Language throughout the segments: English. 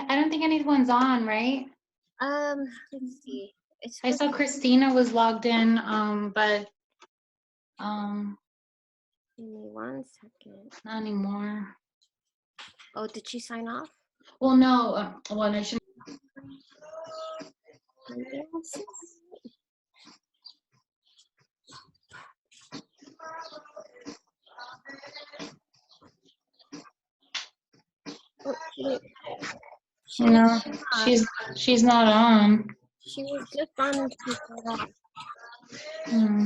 I don't think anyone's on, right? Let's see. I saw Christina was logged in, but give me 1 second. not anymore. Oh, did she sign off? Well, no. Well, no, she. Oh, No, she's not on. She was just on and she got off. Hmm.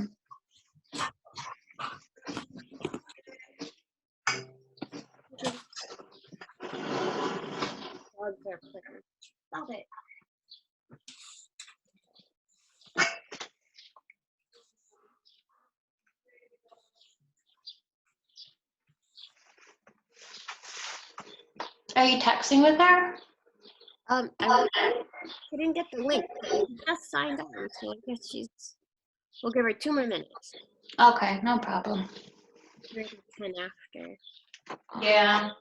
Dogs are clicking. Stop it. Are you texting with her? I didn't get the link. She just signed on, so I guess we'll give her 2 more minutes. Okay, no problem. Maybe 10 after. Yeah.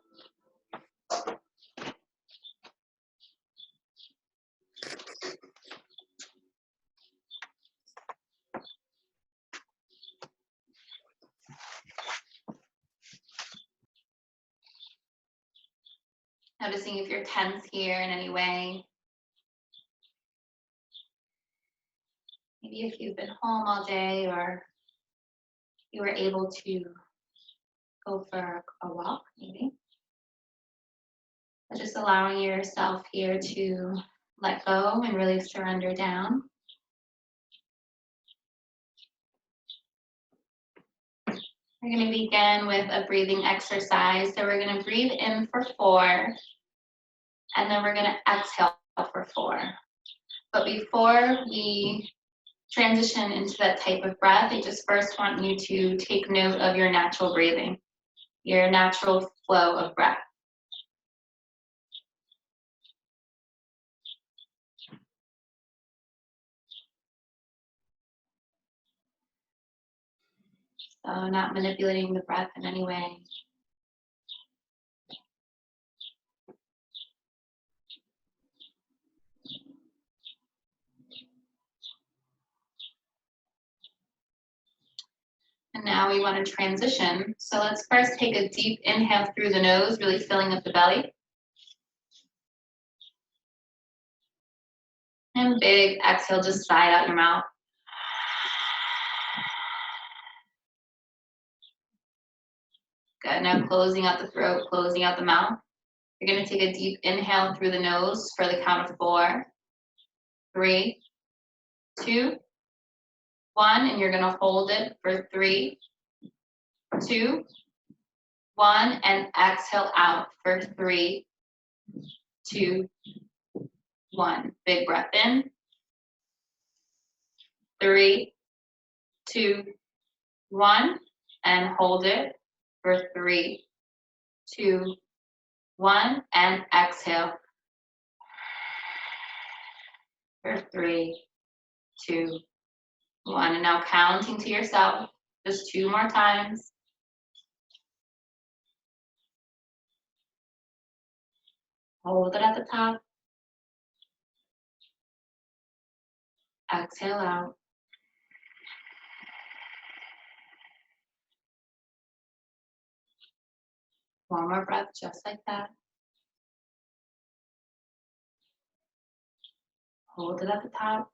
Noticing if you're tense here in any way. Maybe if you've been home all day or you were able to go for a walk, maybe. But just allowing yourself here to let go and really surrender down. We're going to begin with a breathing exercise. So we're going to breathe in for 4, and then we're going to exhale for 4. But before we transition into that type of breath, I just first want you to take note of your natural breathing, your natural flow of breath. So not manipulating the breath in any way. And now we want to transition. So let's first take a deep inhale through the nose, really filling up the belly. And big exhale, just sigh out your mouth. Good, now closing out the throat, closing out the mouth. You're gonna take a deep inhale through the nose for the count of 4, 3, 2, 1, and you're gonna hold it for 3, 2, 1, and exhale out for 3, 2, 1. Big breath in. 3, 2, 1, and hold it for 3, 2, 1, and exhale for 3, 2, 1. And now counting to yourself, just 2 more times. Hold it at the top. Exhale out. One more breath, just like that. Hold it at the top.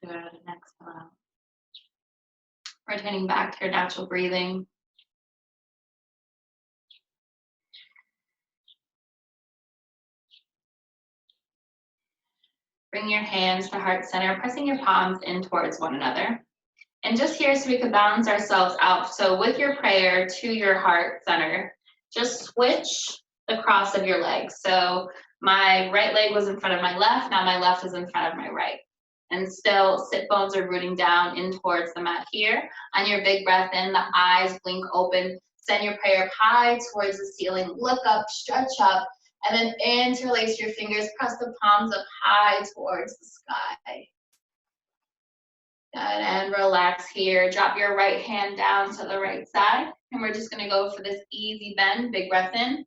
Good, and exhale out. Returning back to your natural breathing. Bring your hands to heart center, pressing your palms in towards one another. And just here so we can balance ourselves out. So with your prayer to your heart center, just switch the cross of your legs. So my right leg was in front of my left, now my left is in front of my right. And still, sit bones are rooting down in towards the mat here. On your big breath in, the eyes blink open. Send your prayer high towards the ceiling. Look up, stretch up, and then interlace your fingers. Press the palms up high towards the sky. Good, and relax here. Drop your right hand down to the right side. And we're just gonna go for this easy bend, big breath in.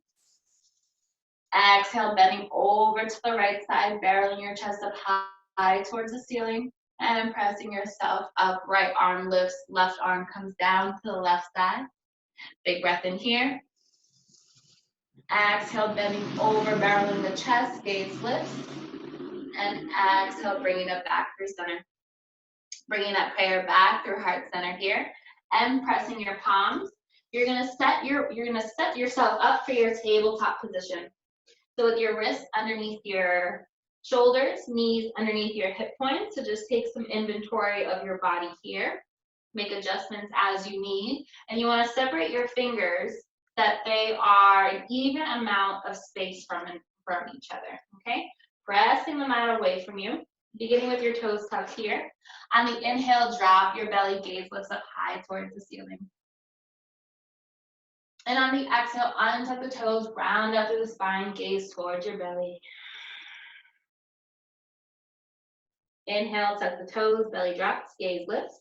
Exhale, bending over to the right side, barreling your chest up high towards the ceiling. And pressing yourself up, right arm lifts, left arm comes down to the left side. Big breath in here. Exhale, bending over, barreling the chest, gaze lifts. And exhale, bringing it back through center. Bringing that prayer back through heart center here. And pressing your palms. You're gonna set yourself up for your tabletop position. So with your wrists underneath your shoulders, knees underneath your hip points. So just take some inventory of your body here. Make adjustments as you need. And you want to separate your fingers that they are an even amount of space from each other, okay? Pressing them out away from you, beginning with your toes tucked here. On the inhale, drop your belly, gaze lifts up high towards the ceiling. And on the exhale, untuck the toes, round out through the spine, gaze towards your belly. Inhale, tuck the toes, belly drops, gaze lifts.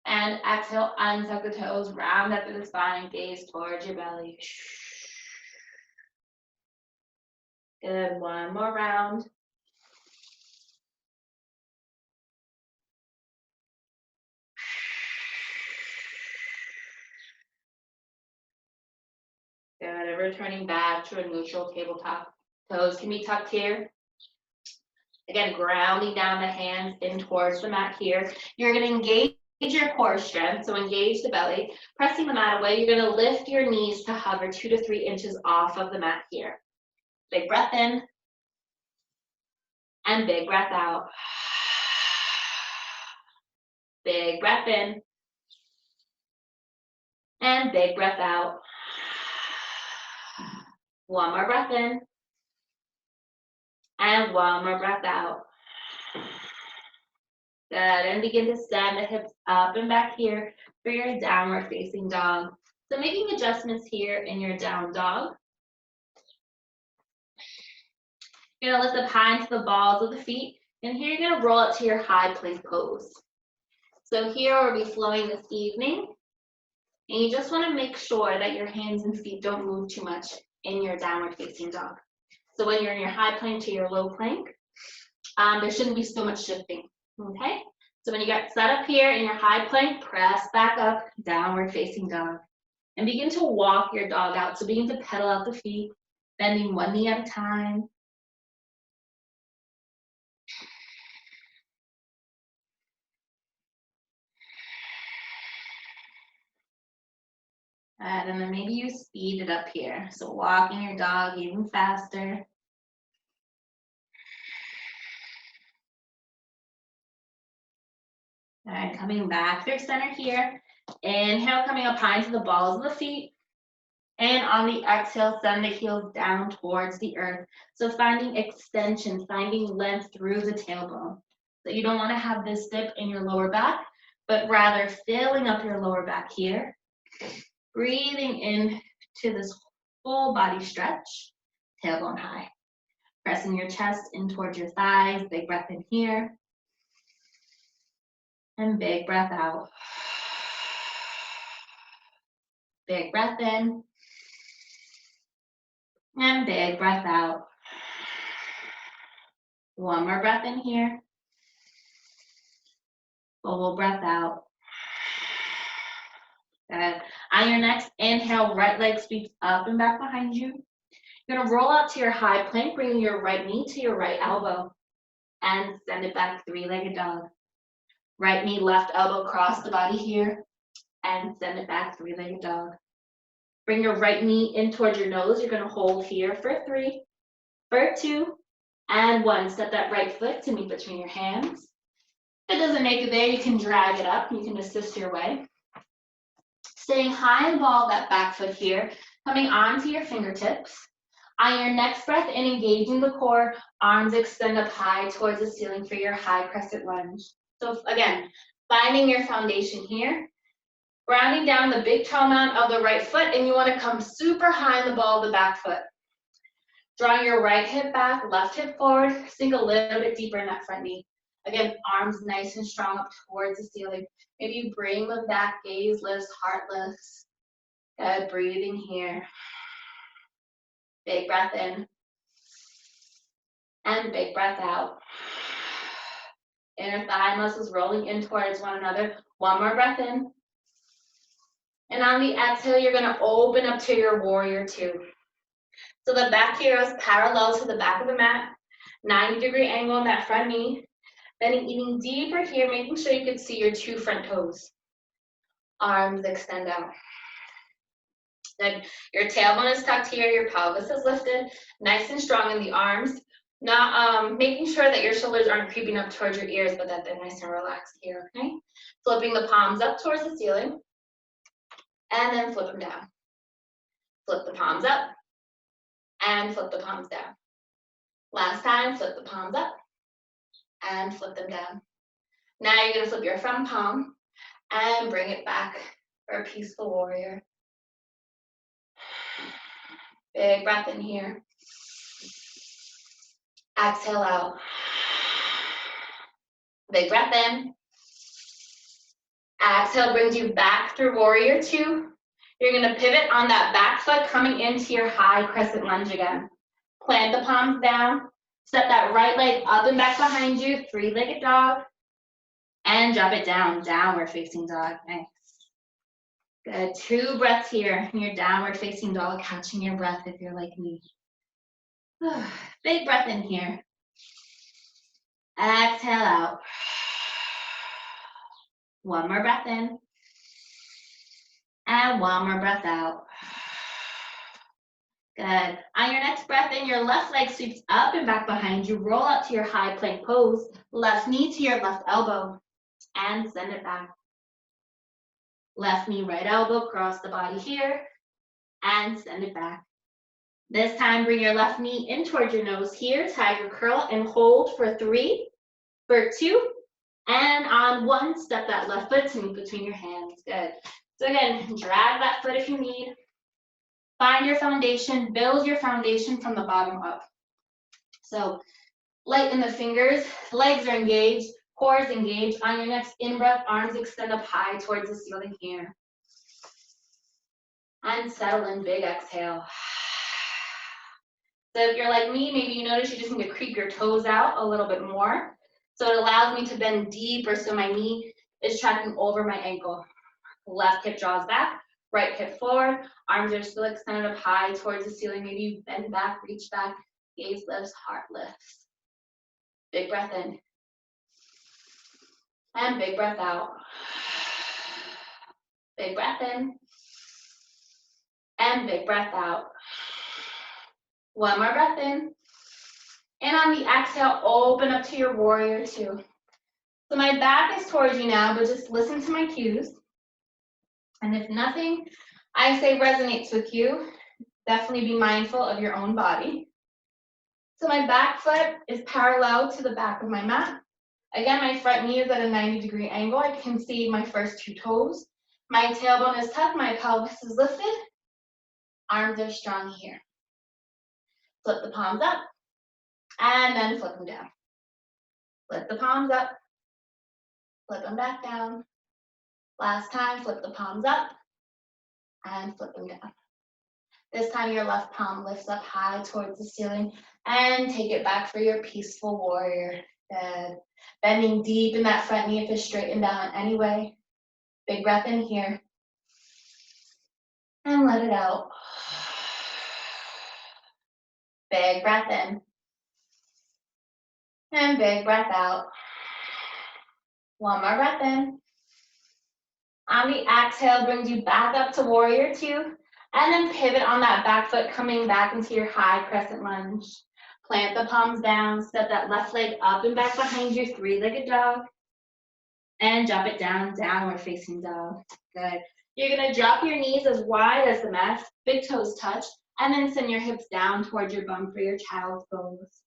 And exhale, untuck the toes, round up through the spine, gaze towards your belly. Good, one more round. Good, and returning back to a neutral tabletop. Toes can be tucked here. Again, grounding down the hands in towards the mat here. You're gonna engage your core strength, so engage the belly. Pressing the mat away, you're gonna lift your knees to hover 2 to 3 inches off of the mat here. Big breath in, and big breath out. Big breath in, and big breath out. One more breath in, and one more breath out. Good, and begin to send the hips up and back here for your downward facing dog. So making adjustments here in your down dog. You're gonna lift up high into the balls of the feet, and here you're gonna roll up to your high plank pose. So here we'll be flowing this evening, and you just wanna make sure that your hands and feet don't move too much in your downward facing dog. So when you're in your high plank to your low plank, there shouldn't be so much shifting, okay? So when you get set up here in your high plank, press back up, downward facing dog. And begin to walk your dog out. So begin to pedal out the feet, bending one knee at a time. And then maybe you speed it up here. So walking your dog even faster. All right, coming back through center here. Inhale, coming up high to the balls of the feet. And on the exhale, send the heels down towards the earth. So finding extension, finding length through the tailbone. So you don't want to have this dip in your lower back, but rather filling up your lower back here. Breathing in to this full body stretch, tailbone high. Pressing your chest in towards your thighs, big breath in here. And big breath out. Big breath in. And big breath out. One more breath in here. Full breath out. Good. On your next inhale, right leg sweeps up and back behind you. You're gonna roll out to your high plank, bringing your right knee to your right elbow. And send it back, three-legged dog. Right knee, left elbow, cross the body here. And send it back, three-legged dog. Bring your right knee in towards your nose. You're gonna hold here for 3, for 2, and 1. Step that right foot to meet between your hands. If it doesn't make it there, you can drag it up. You can assist your way. Staying high and ball that back foot here, coming onto your fingertips. On your next breath in, engaging the core, arms extend up high towards the ceiling for your high crescent lunge. So again, finding your foundation here, grounding down the big toe mound of the right foot, and you want to come super high in the ball of the back foot. Drawing your right hip back, left hip forward, sink a little bit deeper in that front knee. Again, arms nice and strong up towards the ceiling. Maybe you bring them back, gaze lifts, heart lifts. Good, breathing here. Big breath in. And big breath out. Inner thigh muscles rolling in towards one another. One more breath in. And on the exhale, you're gonna open up to your warrior two. So the back here is parallel to the back of the mat. 90-degree angle on that front knee. Bending even deeper here, making sure you can see your two front toes. Arms extend out. Then your tailbone is tucked here, your pelvis is lifted, nice and strong in the arms. Not making sure that your shoulders aren't creeping up towards your ears, but that they're nice and relaxed here, okay? Flipping the palms up towards the ceiling, and then flip them down. Flip the palms up, and flip the palms down. Last time, flip the palms up, and flip them down. Now you're gonna flip your front palm, and bring it back for a peaceful warrior. Big breath in here. Exhale out. Big breath in. Exhale brings you back through warrior two. You're gonna pivot on that back foot coming into your high crescent lunge again. Plant the palms down. Step that right leg up and back behind you, three-legged dog. And drop it down, downward facing dog. Nice. Good, 2 breaths here in your downward facing dog, catching your breath if you're like me. Big breath in here. Exhale out. One more breath in. And one more breath out. Good. On your next breath in, your left leg sweeps up and back behind you. Roll out to your high plank pose. Left knee to your left elbow. And send it back. Left knee, right elbow, cross the body here. And send it back. This time, bring your left knee in towards your nose here. Tiger curl and hold for 3, for 2. And on 1, step that left foot to meet between your hands. Good. So again, drag that foot if you need. Find your foundation, build your foundation from the bottom up. So light in the fingers, legs are engaged, core is engaged. On your next in-breath, arms extend up high towards the ceiling here. And settle in, big exhale. So if you're like me, maybe you notice you just need to creep your toes out a little bit more. So it allows me to bend deeper so my knee is tracking over my ankle. Left hip draws back, right hip forward. Arms are still extended up high towards the ceiling. Maybe you bend back, reach back, gaze lifts, heart lifts. Big breath in. And big breath out. Big breath in. And big breath out. One more breath in. And on the exhale, open up to your warrior two. So my back is towards you now, but just listen to my cues. And if nothing I say resonates with you, definitely be mindful of your own body. So my back foot is parallel to the back of my mat. Again, my front knee is at a 90-degree angle. I can see my first 2 toes. My tailbone is tucked, my pelvis is lifted. Arms are strong here. Flip the palms up, and then flip them down. Flip the palms up, flip them back down. Last time, flip the palms up, and flip them down. This time, your left palm lifts up high towards the ceiling, and take it back for your peaceful warrior. Good. Bending deep in that front knee if it's straightened down anyway. Big breath in here. And let it out. Big breath in. And big breath out. One more breath in. On the exhale, brings you back up to warrior two. And then pivot on that back foot, coming back into your high crescent lunge. Plant the palms down, step that left leg up and back behind you, three-legged dog. And drop it down, downward facing dog. Good. You're gonna drop your knees as wide as the mat, big toes touch, and then send your hips down towards your bum for your child's pose.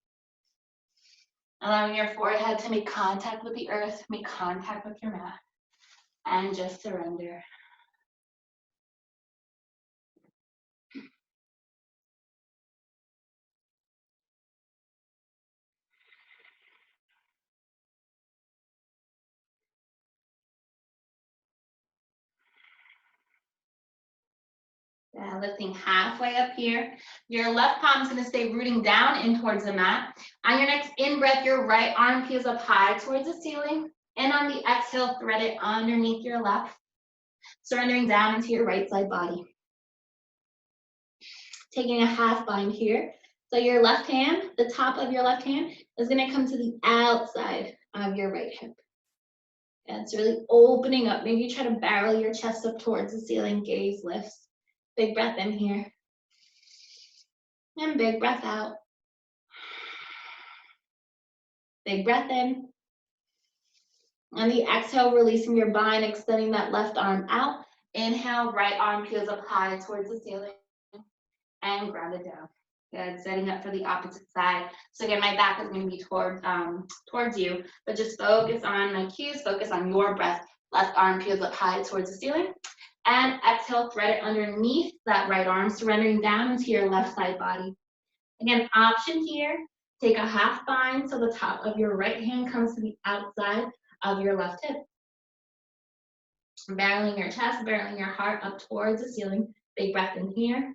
Allowing your forehead to make contact with the earth, make contact with your mat, and just surrender. Lifting halfway up here. Your left palm is going to stay rooting down in towards the mat. On your next in-breath, your right arm peels up high towards the ceiling. And on the exhale, thread it underneath your left, surrendering down into your right side body. Taking a half bind here. So your left hand, the top of your left hand, is going to come to the outside of your right hip. And it's really opening up. Maybe you try to barrel your chest up towards the ceiling, gaze lifts. Big breath in here. And big breath out. Big breath in. On the exhale, releasing your bind, extending that left arm out. Inhale, right arm peels up high towards the ceiling. And ground it down. Good, setting up for the opposite side. So again, my back is going to be towards you, but just focus on my cues, focus on your breath. Left arm peels up high towards the ceiling. And exhale, thread it underneath that right arm, surrendering down into your left side body. Again, option here, take a half bind so the top of your right hand comes to the outside of your left hip. Barreling your chest, barreling your heart up towards the ceiling. Big breath in here.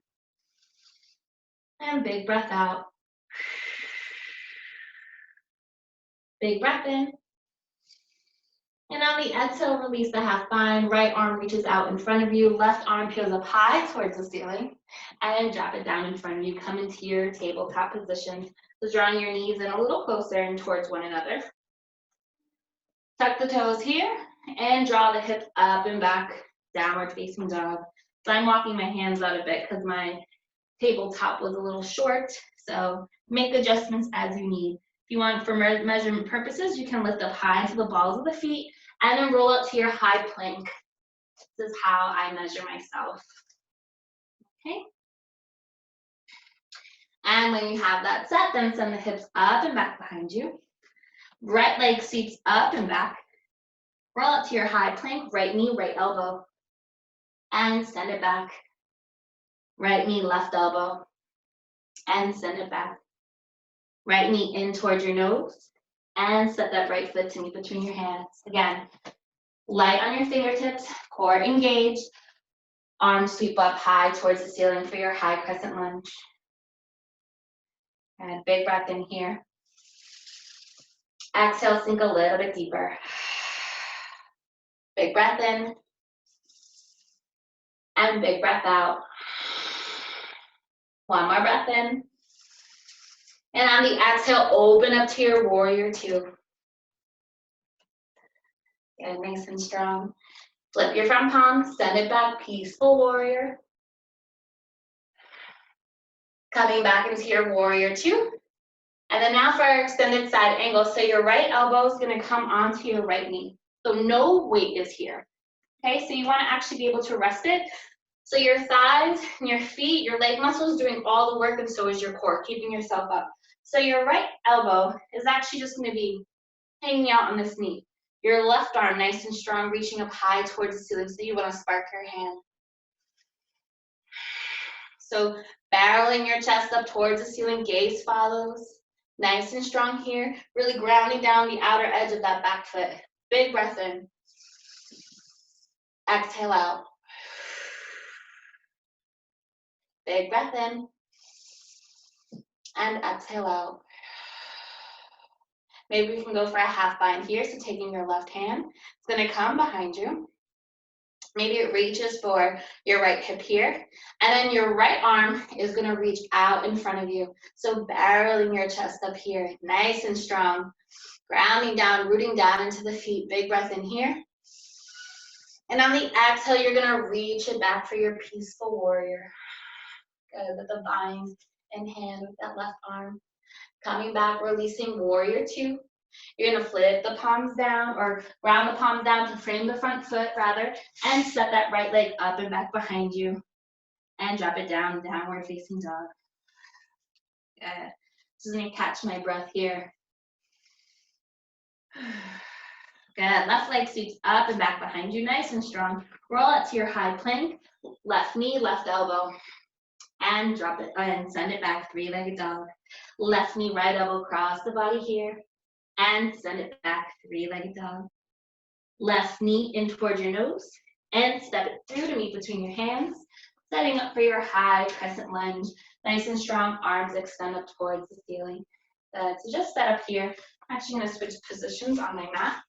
And big breath out. Big breath in. And on the exhale, release the half bind. Right arm reaches out in front of you. Left arm peels up high towards the ceiling. And drop it down in front of you. Come into your tabletop position. So drawing your knees in a little closer and towards one another. Tuck the toes here. And draw the hips up and back. Downward facing dog. So I'm walking my hands out a bit because my tabletop was a little short. So make adjustments as you need. If you want for measurement purposes, you can lift up high to the balls of the feet and then roll up to your high plank. This is how I measure myself. Okay. And when you have that set, then send the hips up and back behind you. Right leg sweeps up and back. Roll up to your high plank, right knee, right elbow. And send it back. Right knee, left elbow. And send it back. Right knee in towards your nose. And set that right foot to meet between your hands. Again, light on your fingertips, core engaged. Arms sweep up high towards the ceiling for your high crescent lunge. And big breath in here. Exhale, sink a little bit deeper. Big breath in. And big breath out. One more breath in. And on the exhale, open up to your warrior two. Good, nice and strong. Flip your front palm, send it back, peaceful warrior. Coming back into your warrior two. And then now for our extended side angle. So your right elbow is going to come onto your right knee. So no weight is here. Okay, so you want to actually be able to rest it. So your thighs and your feet, your leg muscles doing all the work, and so is your core, keeping yourself up. So your right elbow is actually just going to be hanging out on this knee. Your left arm nice and strong, reaching up high towards the ceiling. So you want to spark your hand. So barreling your chest up towards the ceiling, gaze follows. Nice and strong here. Really grounding down the outer edge of that back foot. Big breath in. Exhale out. Big breath in. And exhale out. Maybe we can go for a half bind here. So taking your left hand, it's going to come behind you. Maybe it reaches for your right hip here. And then your right arm is going to reach out in front of you. So barreling your chest up here, nice and strong. Grounding down, rooting down into the feet. Big breath in here. And on the exhale, you're going to reach it back for your peaceful warrior. Good, with the bind in hand with that left arm. Coming back, releasing warrior two. You're going to flip the palms down or round the palms down to frame the front foot rather, and set that right leg up and back behind you. And drop it down, downward facing dog. Good. Just going to catch my breath here. Good. Left leg sweeps up and back behind you, nice and strong. Roll out to your high plank. Left knee, left elbow. And drop it and send it back, three-legged dog. Left knee, right elbow, cross the body here. And send it back, three-legged dog. Left knee in towards your nose. And step it through to meet between your hands. Setting up for your high crescent lunge. Nice and strong, arms extend up towards the ceiling. Good, so just set up here. I'm actually gonna switch positions on my mat.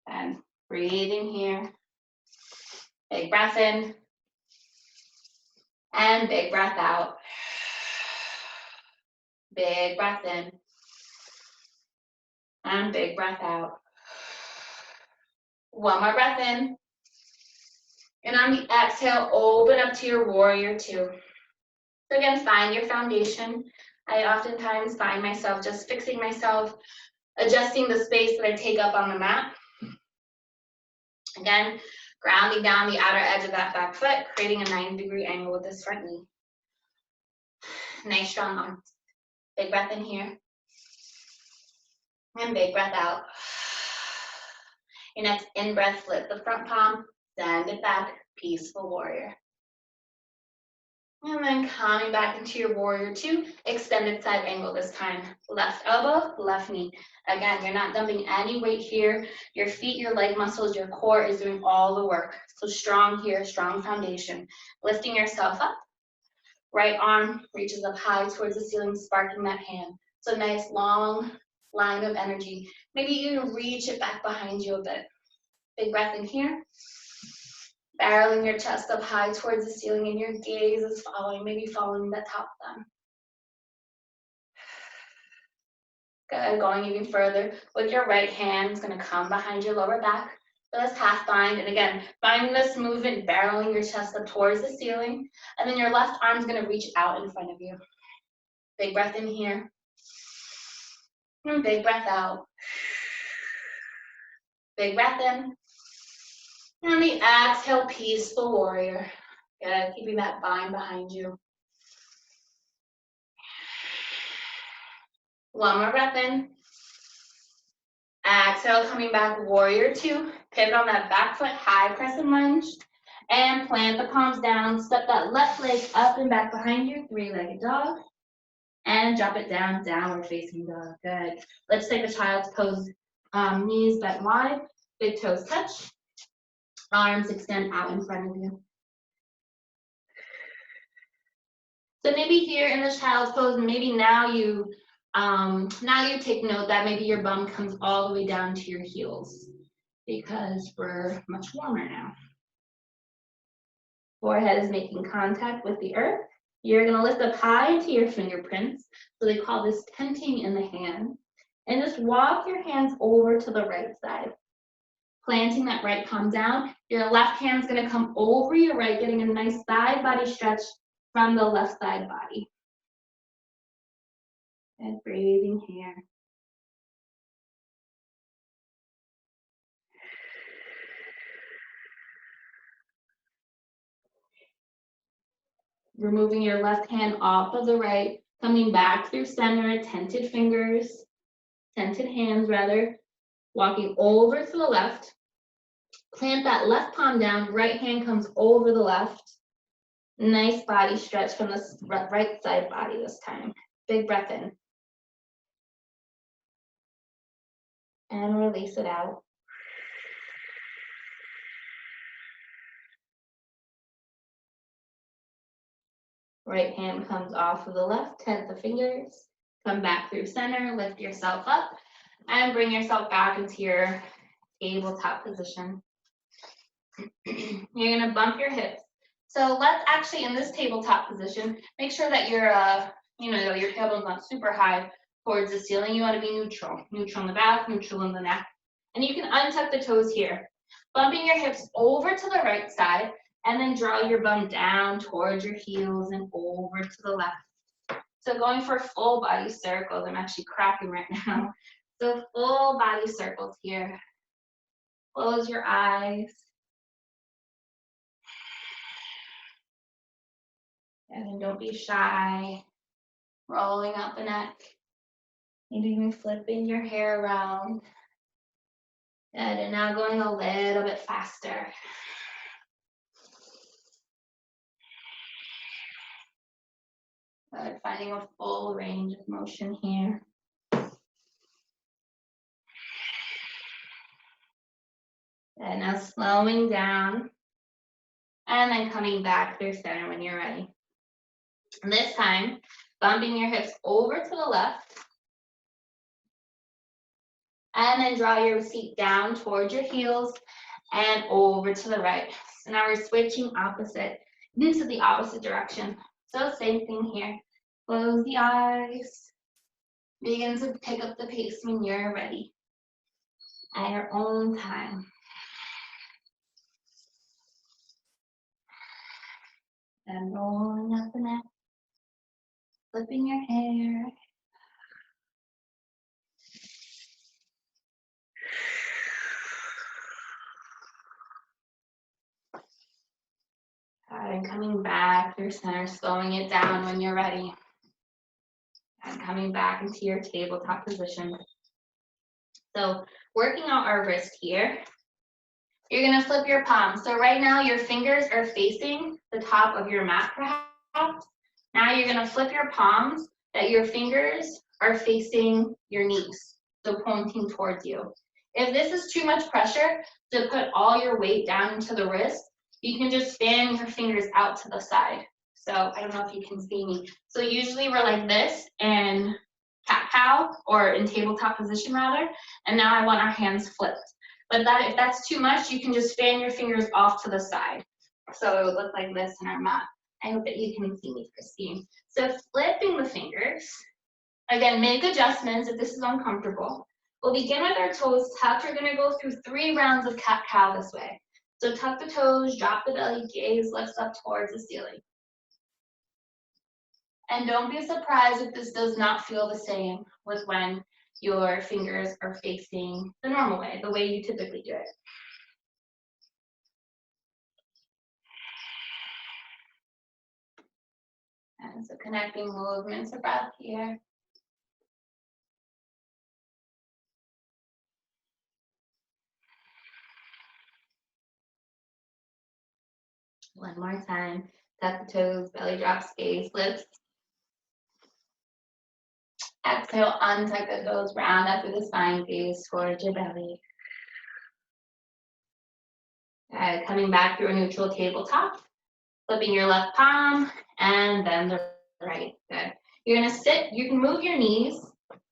And breathing here. Big breath in. And big breath out. Big breath in. And big breath out. One more breath in. And on the exhale, open up to your warrior two. So again, find your foundation. I oftentimes find myself just fixing myself, adjusting the space that I take up on the mat. Again, grounding down the outer edge of that back foot, creating a 90-degree angle with this front knee. Nice strong arms. Big breath in here. And big breath out. Your next in-breath, flip the front palm, send it back, peaceful warrior. And then coming back into your warrior two, extended side angle this time. Left elbow, left knee. Again, you're not dumping any weight here. Your feet, your leg muscles, your core is doing all the work. So strong here, strong foundation. Lifting yourself up. Right arm reaches up high towards the ceiling, sparking that hand. So nice long line of energy. Maybe you reach it back behind you a bit. Big breath in here. Barreling your chest up high towards the ceiling and your gaze is following, maybe following the top thumb. Good, going even further. With your right hand, it's gonna come behind your lower back. So this half bind, and again, find this movement, barreling your chest up towards the ceiling, and then your left arm's gonna reach out in front of you. Big breath in here. And big breath out. Big breath in. And on the exhale, peaceful warrior. Good, keeping that bind behind you. One more breath in. Exhale, coming back, warrior two. Pivot on that back foot, high crescent lunge. And plant the palms down. Step that left leg up and back behind you, three-legged dog. And drop it down, downward facing dog. Good. Let's take a child's pose. Knees bent wide, big toes touch. Arms extend out in front of you. So maybe here in this child's pose, maybe now you take note that maybe your bum comes all the way down to your heels because we're much warmer now. Forehead is making contact with the earth. You're gonna lift up high into your fingerprints. So they call this tenting in the hand. And just walk your hands over to the right side. Planting that right palm down. Your left hand's gonna come over your right, getting a nice side body stretch from the left side body. And breathing here. Removing your left hand off of the right, coming back through center, tented fingers, tented hands rather, walking over to the left. Plant that left palm down, right hand comes over the left. Nice body stretch from the right side body this time. Big breath in. And release it out. Right hand comes off of the left, tent the fingers, come back through center, lift yourself up, and bring yourself back into your tabletop position. You're gonna bump your hips. So let's actually, in this tabletop position, make sure that your tailbone's not super high towards the ceiling. You wanna be neutral. Neutral in the back, neutral in the neck. And you can untuck the toes here. Bumping your hips over to the right side, and then draw your bum down towards your heels and over to the left. So going for full body circles. I'm actually cracking right now. So full body circles here. Close your eyes. And then don't be shy. Rolling out the neck. Maybe even flipping your hair around. Good, and now going a little bit faster. Good, finding a full range of motion here. And now slowing down, And then coming back through center when you're ready. And this time, bumping your hips over to the left. And then draw your seat down towards your heels and over to the right. So now we're switching opposite into the opposite direction. So same thing here. Close the eyes. Begin to pick up the pace when you're ready at your own time. And rolling up the neck, flipping your hair. And coming back through center, slowing it down when you're ready. And coming back into your tabletop position. So working out our wrist here, you're gonna flip your palms. So right now your fingers are facing the top of your mat perhaps. Now you're gonna flip your palms that your fingers are facing your knees, so pointing towards you. If this is too much pressure to put all your weight down into the wrist, you can just fan your fingers out to the side. So I don't know if you can see me. So usually we're like this in cat-cow or in tabletop position rather, and now I want our hands flipped. But if that's too much, you can just fan your fingers off to the side. So it would look like this in our mat. I hope that you can see me, Christine. So flipping the fingers. Again, make adjustments if this is uncomfortable. We'll begin with our toes tucked. We're gonna go through 3 rounds of cat-cow this way. So tuck the toes, drop the belly, gaze lifts up towards the ceiling. And don't be surprised if this does not feel the same with when your fingers are facing the normal way, the way you typically do it. And so connecting movements of breath here. One more time. Tuck the toes, belly drops, gaze lifts. Exhale, untuck the toes, round up through the spine, gaze towards your belly. Coming back through a neutral tabletop, flipping your left palm and then the right. Good. You're gonna sit, you can move your knees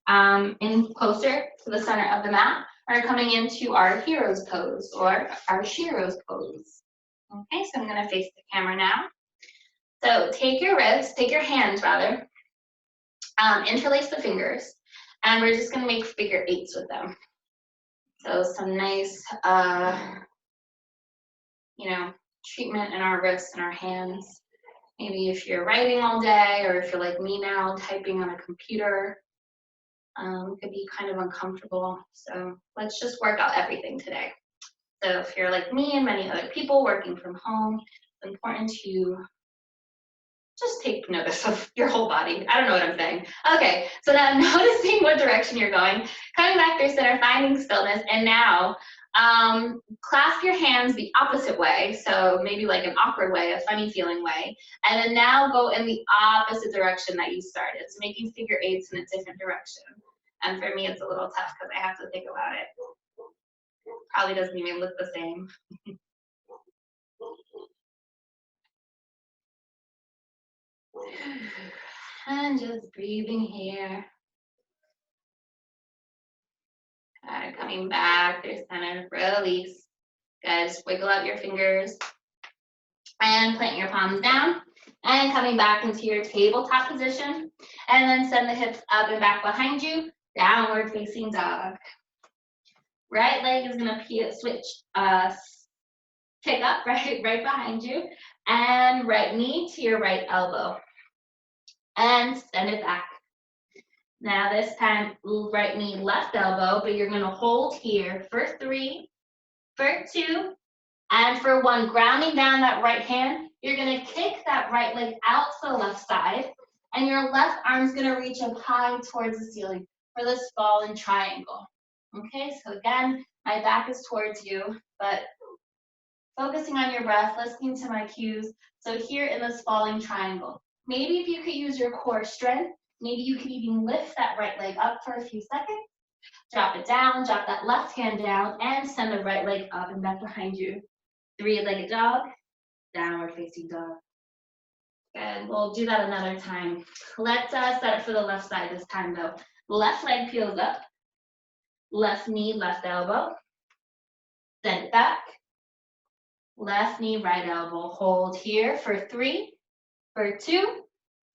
in closer to the center of the mat, or coming into our hero's pose or our Shiro's pose. Okay, so I'm gonna face the camera now. So take your hands rather, interlace the fingers, and we're just gonna make figure 8s with them. So some nice, treatment in our wrists and our hands. Maybe if you're writing all day, or if you're like me now, typing on a computer, it could be kind of uncomfortable. So let's just work out everything today. So if you're like me and many other people working from home, it's important to just take notice of your whole body. I don't know what I'm saying. Okay, so now noticing what direction you're going, coming back through center, finding stillness, and now clasp your hands the opposite way, so maybe like an awkward way, a funny feeling way, and then now go in the opposite direction that you started, so making figure 8s in a different direction. And for me, it's a little tough because I have to think about it. Probably doesn't even look the same. And just breathing here. Coming back, there's center, release. Guys, wiggle out your fingers and plant your palms down. And coming back into your tabletop position. And then send the hips up and back behind you, downward facing dog. Right leg is gonna switch, pick up right behind you. And right knee to your right elbow. And send it back. Now this time, right knee, left elbow, but you're gonna hold here for 3, for 2, and for 1. Grounding down that right hand, you're gonna kick that right leg out to the left side, and your left arm's gonna reach up high towards the ceiling for this fallen triangle. Okay, so again, my back is towards you, but focusing on your breath, listening to my cues. So here in this falling triangle, maybe if you could use your core strength, maybe you could even lift that right leg up for a few seconds, drop it down, drop that left hand down, and send the right leg up and back behind you. 3-legged dog. downward facing dog. Good, we'll do that another time. Let's set it for the left side this time though. Left leg peels up, left knee, left elbow, send it back, left knee, right elbow. Hold here for 3, for 2,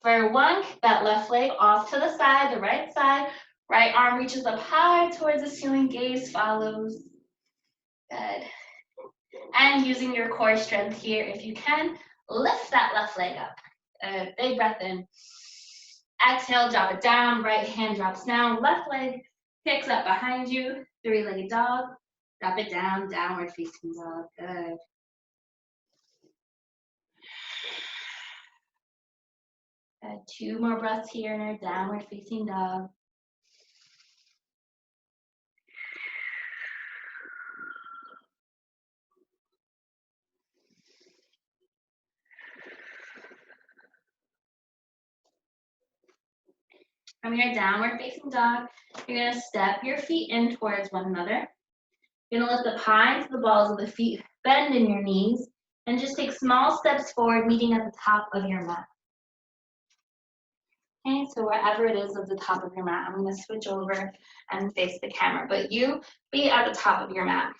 for 1. Kick that left leg off to the side, the right side. Right arm reaches up high towards the ceiling, gaze follows. Good. And using your core strength here, if you can, lift that left leg up. Big breath in. Exhale, drop it down. Right hand drops down. Left leg kicks up behind you. 3-legged dog. Drop it down, downward facing dog. Good. Good. 2 more breaths here in our downward facing dog. From your downward facing dog, you're going to step your feet in towards one another. You're going to lift up high into the balls of the feet, bend in your knees, and just take small steps forward, meeting at the top of your mat. Okay, so wherever it is at the top of your mat, I'm going to switch over and face the camera, but you be at the top of your mat.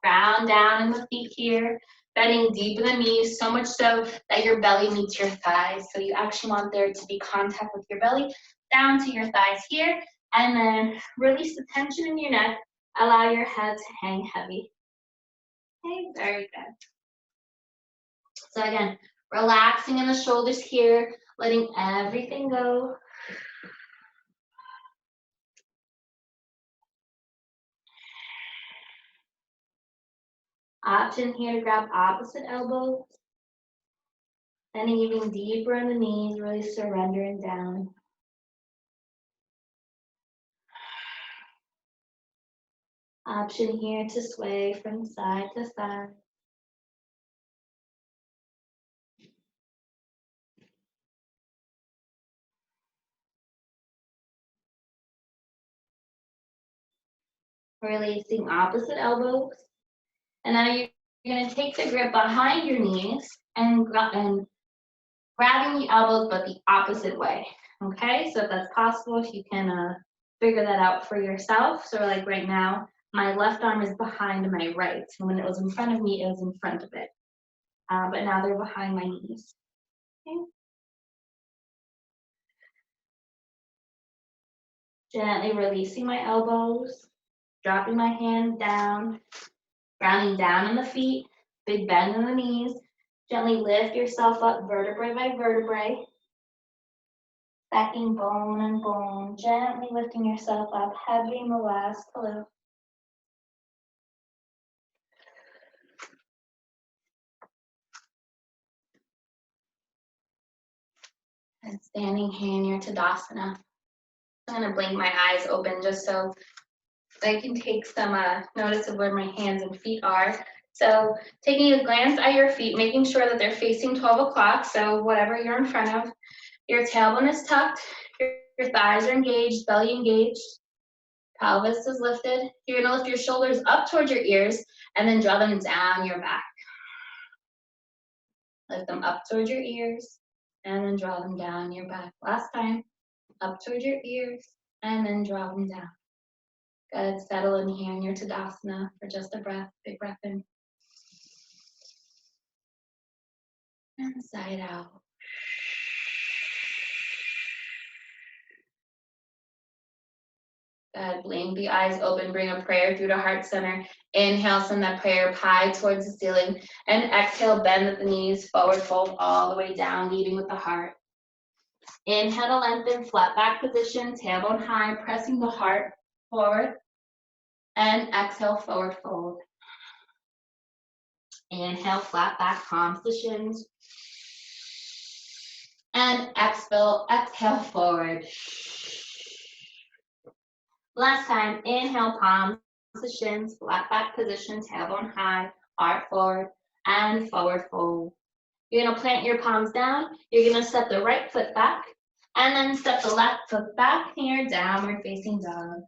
Ground down in the feet here, bending deep in the knees, so much so that your belly meets your thighs. So you actually want there to be contact with your belly down to your thighs here, and then release the tension in your neck. Allow your head to hang heavy. Okay, very good. So again, relaxing in the shoulders here, letting everything go. Option here to grab opposite elbows. And even deeper in the knees, really surrendering down. Option here to sway from side to side. Releasing opposite elbows. And now you're going to take the grip behind your knees and grabbing the elbows, but the opposite way. Okay, so if that's possible, if you can figure that out for yourself. So like right now, my left arm is behind my right. And when it was in front of me, it was in front of it. But now they're behind my knees. Okay. Gently releasing my elbows, dropping my hand down, grounding down in the feet, big bend in the knees. Gently lift yourself up vertebrae by vertebrae. Stacking bone and bone, gently lifting yourself up, heavy in the last lift. And standing here in your Tadasana. I'm gonna blink my eyes open just so I can take some notice of where my hands and feet are. So taking a glance at your feet, making sure that they're facing 12 o'clock, so whatever you're in front of. Your tailbone is tucked, your thighs are engaged, belly engaged, pelvis is lifted. You're gonna lift your shoulders up towards your ears and then draw them down your back. Lift them up towards your ears and then draw them down your back. Last time, up towards your ears and then draw them down. Good, settle in here in your Tadasana for just a breath, big breath in. And side out. Good, blink the eyes open, bring a prayer through to heart center. Inhale, send that prayer high towards the ceiling. And exhale, bend at the knees, forward fold all the way down, leading with the heart. Inhale to lengthen, flat back position, tailbone high, pressing the heart forward. And exhale, forward fold. Inhale, flat back, palm positions. And exhale forward. Last time, inhale, palms to shins, flat back position, tailbone high, heart forward, and forward fold. You're gonna plant your palms down. You're gonna step the right foot back, and then step the left foot back here, downward facing dog.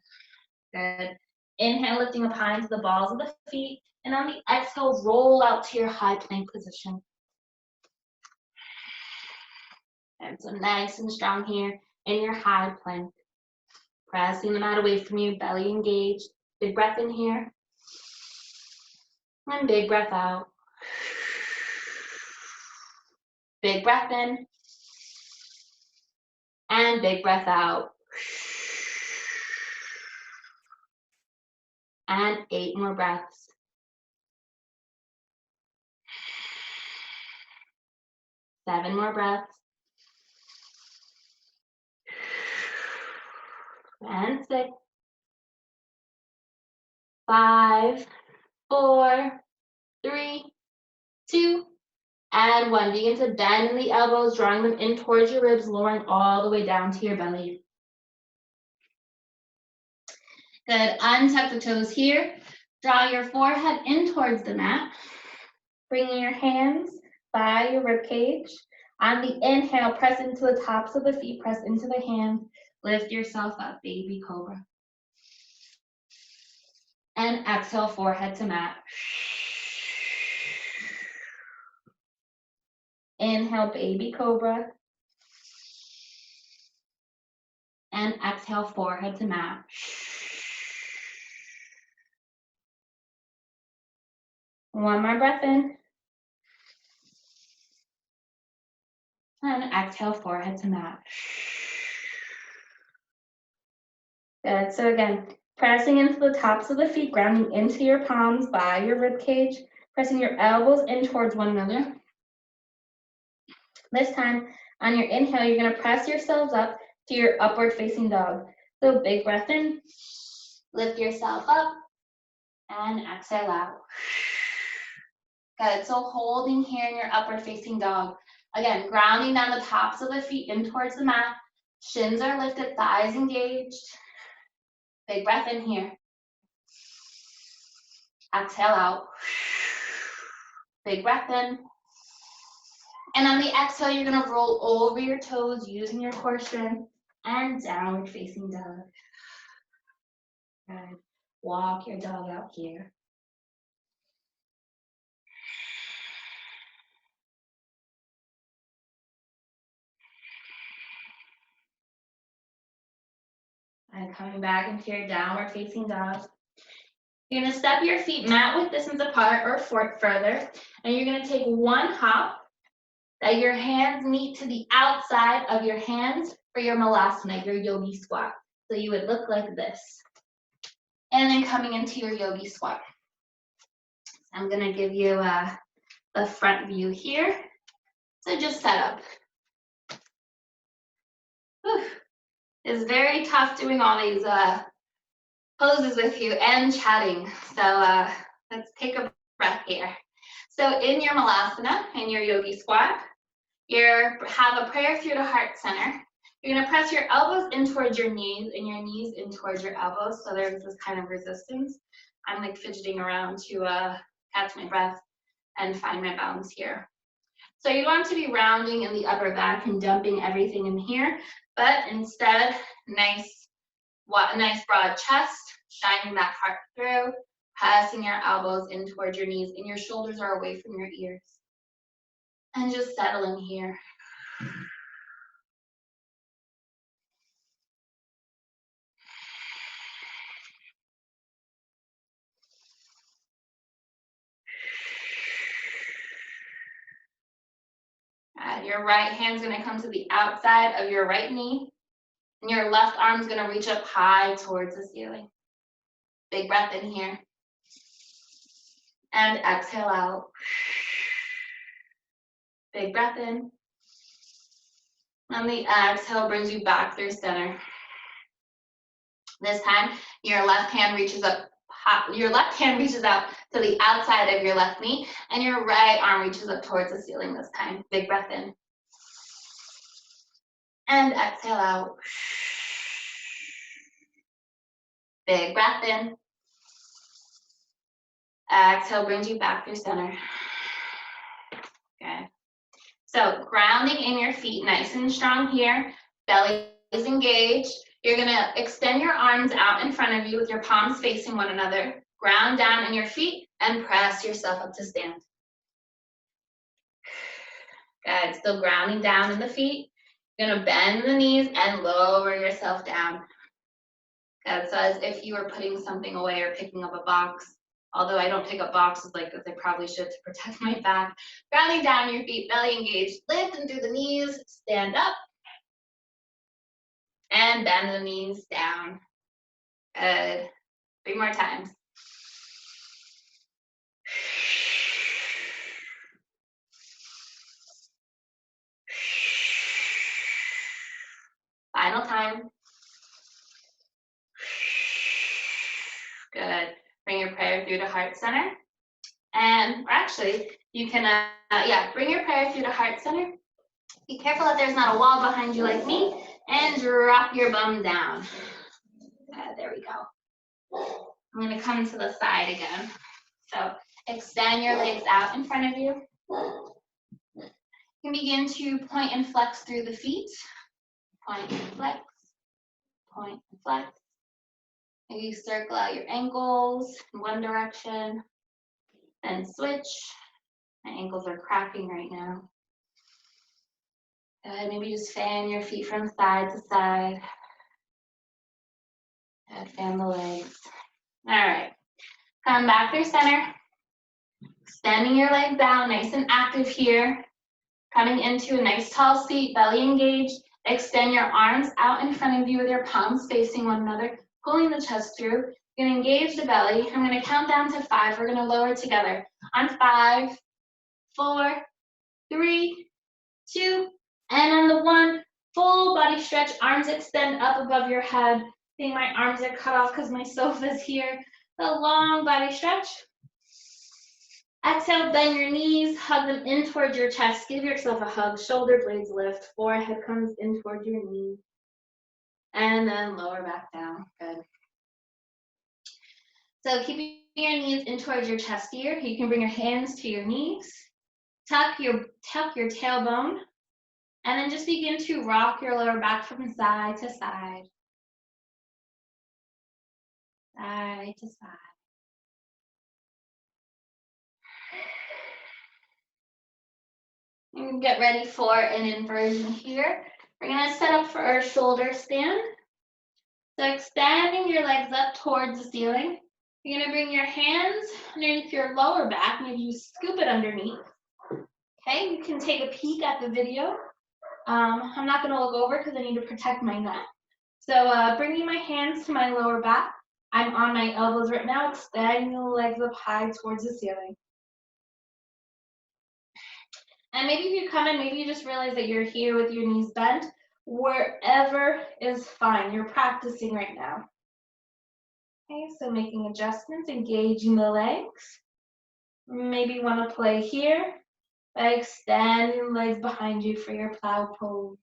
Good. Inhale, lifting up high into the balls of the feet, and on the exhale, roll out to your high plank position. Good, so nice and strong here in your high plank. Pressing the mat away from you, belly engaged. Big breath in here. And big breath out. Big breath in. And big breath out. And 8 more breaths. 7 more breaths. And 6. 5, 4, 3, 2, and 1. Begin to bend in the elbows, drawing them in towards your ribs, lowering all the way down to your belly. Good. Untuck the toes here. Draw your forehead in towards the mat. Bringing your hands by your rib cage. On the inhale, press into the tops of the feet, press into the hands. Lift yourself up, baby cobra. And exhale, forehead to mat. Inhale, baby cobra. And exhale, forehead to mat. One more breath in. And exhale, forehead to mat. Good. So again, pressing into the tops of the feet, grounding into your palms by your rib cage, pressing your elbows in towards one another. This time, on your inhale, you're going to press yourselves up to your upward facing dog. So big breath in, lift yourself up, and exhale out. Good. So holding here in your upward facing dog. Again, grounding down the tops of the feet in towards the mat. Shins are lifted, thighs engaged. Big breath in here. Exhale out. Big breath in. And on the exhale, you're going to roll over your toes using your core strength and downward facing dog. Good. Walk your dog out here. And coming back into your downward facing dog. You're going to step your feet mat width distance apart or fork further. And you're going to take one hop that your hands meet to the outside of your hands for your malasana, your yogi squat. So you would look like this. And then coming into your yogi squat. I'm going to give you the front view here. So just set up. Whew. It's very tough doing all these poses with you and chatting. So let's take a breath here. So in your malasana, in your yogi squat, you have a prayer through the heart center. You're going to press your elbows in towards your knees and your knees in towards your elbows. So there's this kind of resistance. I'm like fidgeting around to catch my breath and find my balance here. So you want to be rounding in the upper back and dumping everything in here, but instead, nice broad chest, shining that heart through, pressing your elbows in towards your knees, and your shoulders are away from your ears. And just settle in here. Your right hand's going to come to the outside of your right knee, and your left arm's going to reach up high towards the ceiling. Big breath in here. And exhale out. Big breath in. And the exhale brings you back through center. This time, your left hand reaches up. Your left hand reaches out to the outside of your left knee, and your right arm reaches up towards the ceiling this time. Big breath in. And exhale out. Big breath in. Exhale brings you back through center. Good. So grounding in your feet, nice and strong here. Belly is engaged. You're going to extend your arms out in front of you with your palms facing one another. Ground down in your feet and press yourself up to stand. Good. Still grounding down in the feet. gonna bend the knees and lower yourself down. Good, so as if you were putting something away or picking up a box. Although I don't pick up boxes like this, I probably should to protect my back. Grounding down your feet, belly engaged, lifting through the knees, stand up. And bend the knees down. Good. 3 more times. Final time. Good. Bring your prayer through to heart center. And, or actually, you can, bring your prayer through to heart center. Be careful that there's not a wall behind you like me. And drop your bum down. There we go. I'm going to come to the side again. So extend your legs out in front of you. You can begin to point and flex through the feet. Point and flex. Point and flex. Maybe circle out your ankles in one direction. Then switch. My ankles are cracking right now. Good. Maybe just fan your feet from side to side. Good. Fan the legs. All right. Come back through center. Extending your legs out, nice and active here. Coming into a nice tall seat, belly engaged. Extend your arms out in front of you with your palms facing one another, pulling the chest through. You're gonna engage the belly. I'm gonna count down to 5. We're gonna lower together. On 5, 4, 3, 2, and on the 1, full body stretch. Arms extend up above your head. I think my arms are cut off because my sofa's here. A long body stretch. Exhale, bend your knees, hug them in towards your chest. Give yourself a hug. Shoulder blades lift. Forehead comes in towards your knees. And then lower back down. Good. So keeping your knees in towards your chest here. You can bring your hands to your knees. Tuck your tailbone. And then just begin to rock your lower back from side to side. Side to side. And get ready for an inversion here. We're gonna set up for our shoulder stand. So extending your legs up towards the ceiling. You're gonna bring your hands underneath your lower back. Maybe you scoop it underneath. Okay, you can take a peek at the video. I'm not gonna look over because I need to protect my neck. So bringing my hands to my lower back. I'm on my elbows right now, extending the legs up high towards the ceiling. And maybe if you come in, maybe you just realize that you're here with your knees bent. Wherever is fine. You're practicing right now. Okay, so making adjustments, engaging the legs. Maybe you want to play here by extending the legs behind you for your plow pose.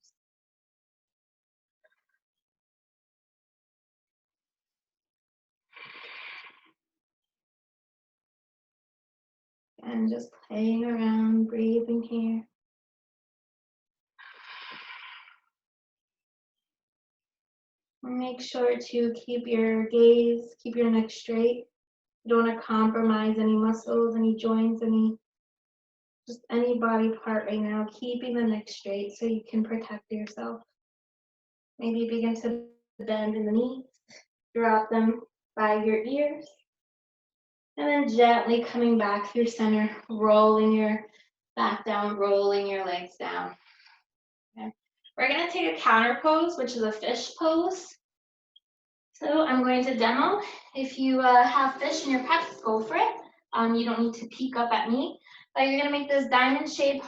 And just playing around, breathing here. Make sure to keep your gaze, keep your neck straight. You don't want to compromise any muscles, any joints, just any body part right now. Keeping the neck straight so you can protect yourself. Maybe begin to bend in the knees, drop them by your ears. And then gently coming back through center, rolling your back down, rolling your legs down. Okay. We're gonna take a counter pose, which is a fish pose. So I'm going to demo. If you have fish in your practice, go for it. You don't need to peek up at me, but you're gonna make this diamond shape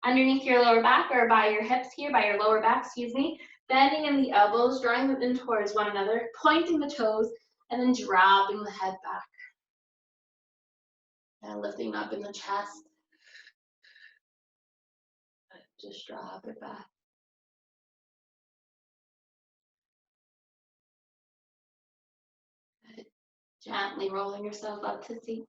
underneath your lower back or by your hips here, by your lower back, excuse me. Bending in the elbows, drawing them in towards one another, pointing the toes, and then dropping the head back. And lifting up in the chest. Just drop it back. Gently rolling yourself up to seat.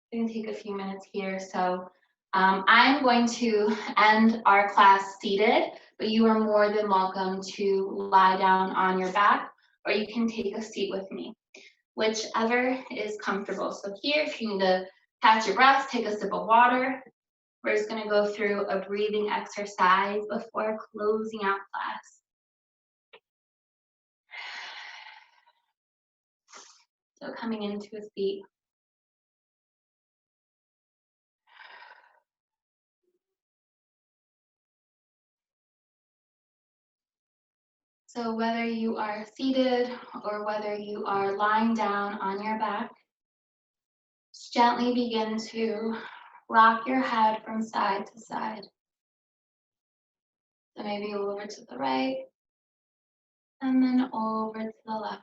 It's going to take a few minutes here. So I'm going to end our class seated, but you are more than welcome to lie down on your back, or you can take a seat with me, whichever is comfortable. So here, if you need to Catch your breath, take a sip of water. We're just gonna go through a breathing exercise before closing out class. So coming into a seat. So whether you are seated or whether you are lying down on your back, just gently begin to rock your head from side to side. So maybe over to the right and then over to the left.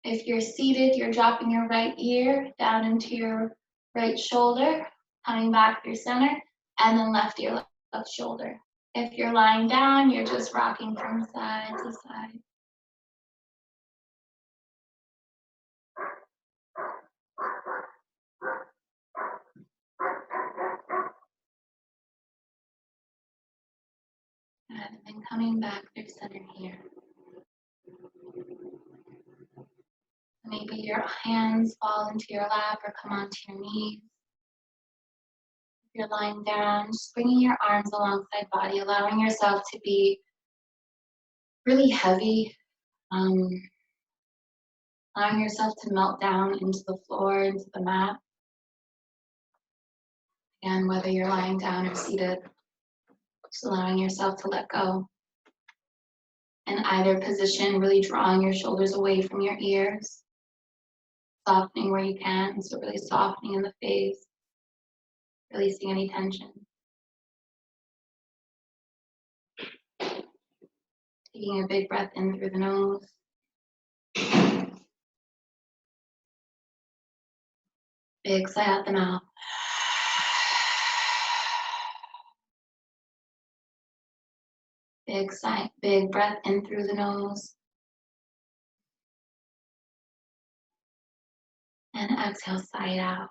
If you're seated, you're dropping your right ear down into your right shoulder, coming back through center, and then left ear, left shoulder. If you're lying down, you're just rocking from side to side. And then coming back through center here. Maybe your hands fall into your lap or come onto your knees. If you're lying down, just bringing your arms alongside body, allowing yourself to be really heavy, allowing yourself to melt down into the floor, into the mat. Again, whether you're lying down or seated, just allowing yourself to let go. In either position, really drawing your shoulders away from your ears, softening where you can, so really softening in the face, releasing any tension. Taking a big breath in through the nose. Big sigh out the mouth. Big sigh, big breath in through the nose. And exhale, sigh it out.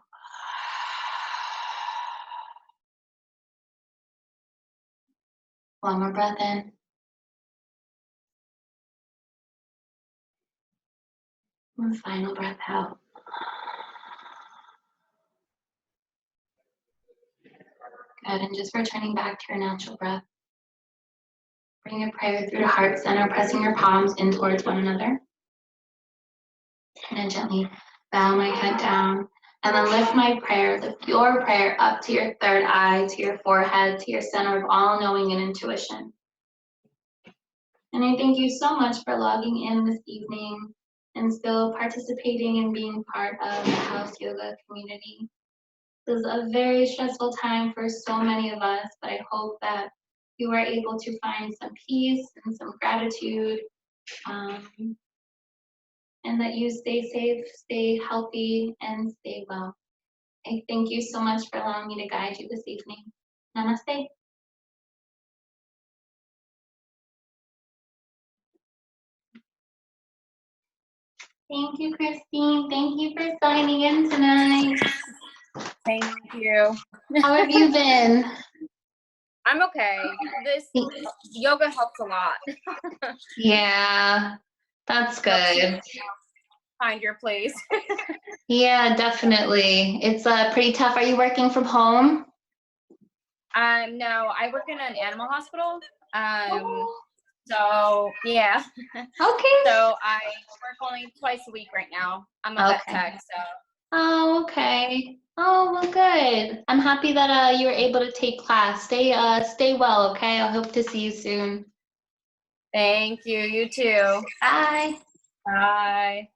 One more breath in. And final breath out. Good, and just returning back to your natural breath. Bring your prayer through the heart center, pressing your palms in towards one another. And then gently bow my head down. And then lift my prayer, lift your prayer up to your third eye, to your forehead, to your center of all knowing and intuition. And I thank you so much for logging in this evening and still participating and being part of the house yoga community. This is a very stressful time for so many of us, but I hope that you are able to find some peace and some gratitude, and that you stay safe, stay healthy, and stay well. I thank you so much for allowing me to guide you this evening. Namaste. Thank you, Christine. Thank you for signing in tonight. Thank you. How have you been? I'm okay. This yoga helps a lot. Yeah, that's good. Find your place. Yeah, definitely. It's pretty tough. Are you working from home? No, I work in an animal hospital. So yeah. Okay. So I work only twice a week right now. I'm a vet tech, so. Oh, okay. Oh, well, good. I'm happy that you were able to take class. Stay well, okay? I hope to see you soon. Thank you. You too. Bye. Bye.